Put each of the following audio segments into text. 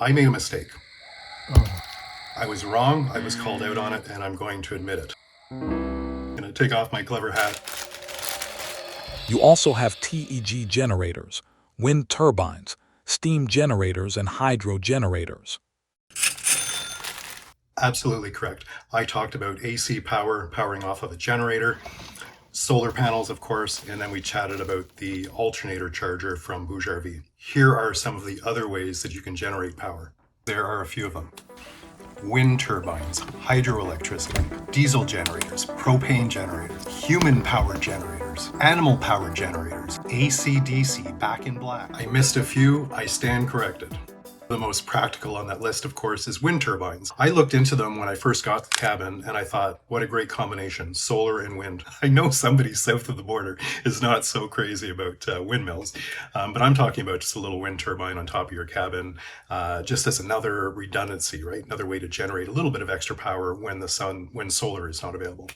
I made a mistake. Oh. I was wrong, I was called out on it, and I'm going to admit it. I'm going to take off my clever hat. You also have TEG generators, wind turbines, steam generators, and hydro generators. Absolutely correct. I talked about AC power, powering off of a generator, solar panels, of course, and then we chatted about the alternator charger from BougeRV. Here are some of the other ways that you can generate power. There are a few of them. Wind turbines, hydroelectricity, diesel generators, propane generators, human-powered generators, animal-powered generators, AC/DC back in black. I missed a few, I stand corrected. The most practical on that list, of course, is wind turbines. I looked into them when I first got the cabin and I thought, what a great combination, solar and wind. I know somebody south of the border is not so crazy about windmills, but I'm talking about just a little wind turbine on top of your cabin, just as another redundancy, right? Another way to generate a little bit of extra power when solar is not available.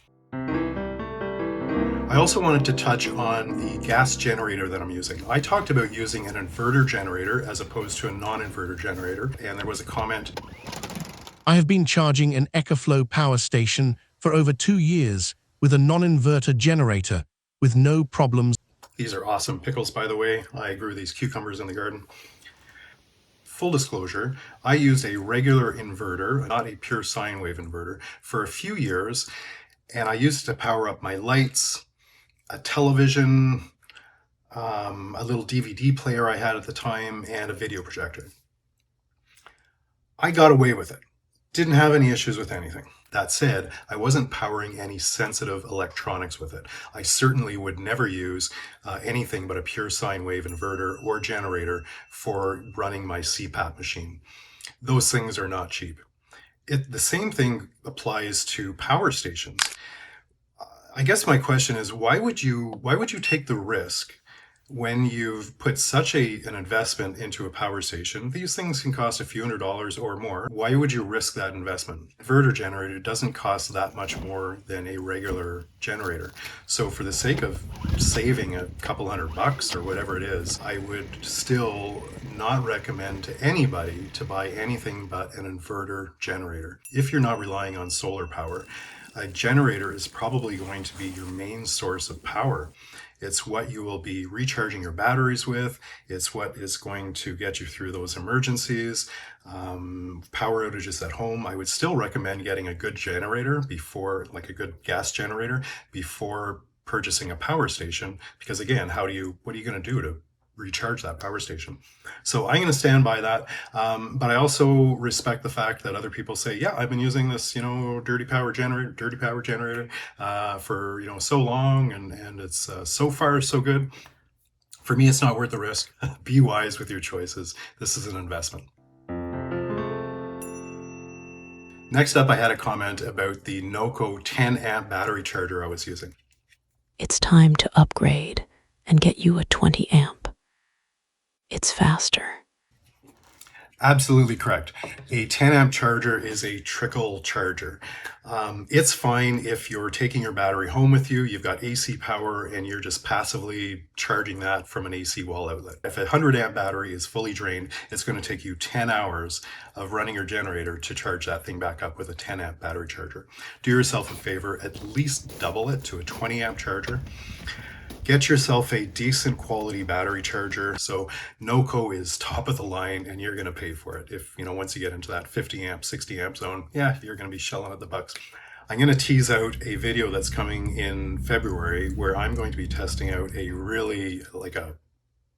I also wanted to touch on the gas generator that I'm using. I talked about using an inverter generator as opposed to a non-inverter generator, and there was a comment. I have been charging an EcoFlow power station for over 2 years with a non-inverter generator with no problems. These are awesome pickles, by the way. I grew these cucumbers in the garden. Full disclosure, I used a regular inverter, not a pure sine wave inverter, for a few years, and I used it to power up my lights, a television, a little DVD player I had at the time, and a video projector. I got away with it. Didn't have any issues with anything. That said, I wasn't powering any sensitive electronics with it. I certainly would never use anything but a pure sine wave inverter or generator for running my CPAP machine. Those things are not cheap. The same thing applies to power stations. I guess my question is, why would you take the risk when you've put such an investment into a power station? These things can cost a few $100s or more. Why would you risk that investment? Inverter generator doesn't cost that much more than a regular generator. So for the sake of saving a couple $100 or whatever it is, I would still not recommend to anybody to buy anything but an inverter generator. If you're not relying on solar power, a generator is probably going to be your main source of power. It's what you will be recharging your batteries with. It's what is going to get you through those emergencies, power outages at home. I would still recommend getting a good generator before, like a good gas generator, before purchasing a power station. Because again, what are you going to do to recharge that power station? So I'm going to stand by that. But I also respect the fact that other people say, yeah, I've been using this, dirty power generator for, so long, and it's so far so good. For me, it's not worth the risk. Be wise with your choices. This is an investment. Next up, I had a comment about the NOCO 10 amp battery charger I was using. It's time to upgrade and get you a 20 amp. It's faster. Absolutely correct. A 10 amp charger is a trickle charger. It's fine if you're taking your battery home with you, you've got AC power, and you're just passively charging that from an AC wall outlet. If a 100 amp battery is fully drained, it's going to take you 10 hours of running your generator to charge that thing back up with a 10 amp battery charger. Do yourself a favor, at least double it to a 20 amp charger. Get yourself a decent quality battery charger. So NOCO is top of the line, and you're going to pay for it. If, once you get into that 50 amp, 60 amp zone, yeah, you're going to be shelling out the bucks. I'm going to tease out a video that's coming in February where I'm going to be testing out a really, like a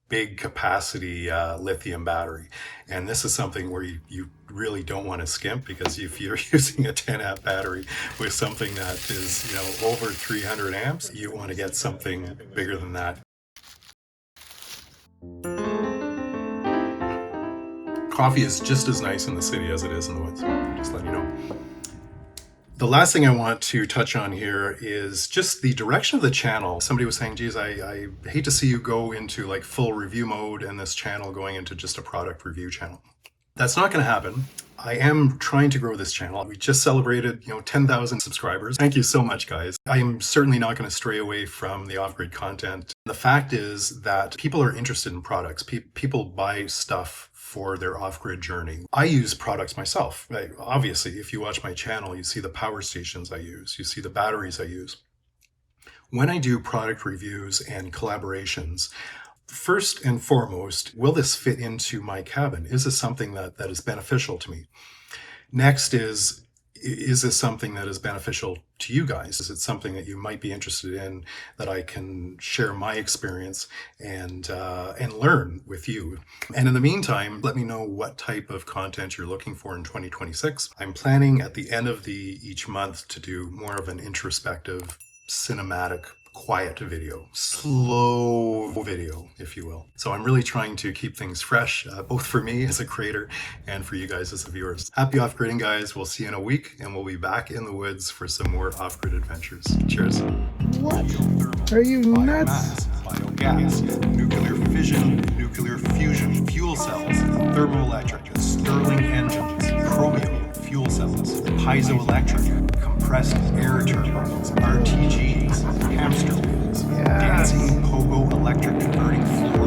big capacity lithium battery. And this is something where you really don't want to skimp, because if you're using a 10 amp battery with something that is, over 300 amps, you want to get something bigger than that. Coffee is just as nice in the city as it is in the woods. Just letting you know. The last thing I want to touch on here is just the direction of the channel. Somebody was saying, geez, I hate to see you go into like full review mode and this channel going into just a product review channel. That's not going to happen. I am trying to grow this channel. We just celebrated, 10,000 subscribers. Thank you so much, guys. I am certainly not going to stray away from the off-grid content. The fact is that people are interested in products. People buy stuff for their off-grid journey. I use products myself. Obviously, if you watch my channel, you see the power stations I use. You see the batteries I use. When I do product reviews and collaborations, first and foremost, will this fit into my cabin? Is this something that is beneficial to me? Next is this something that is beneficial to you guys? Is it something that you might be interested in, that I can share my experience and learn with you? And in the meantime, let me know what type of content you're looking for in 2026. I'm planning at the end of each month to do more of an introspective, cinematic, quiet video, slow video, if you will. So I'm really trying to keep things fresh, both for me as a creator and for you guys as the viewers. Happy off-gridding, guys. We'll see you in a week, and we'll be back in the woods for some more off-grid adventures. Cheers. What? Are you nuts? Biogas, nuclear fission, nuclear fusion, fuel cells, thermoelectric, Stirling engines, chromium fuel cells, piezoelectric, compressed air turbines, RTGs, hamster wheels, dancing pogo electric converting floor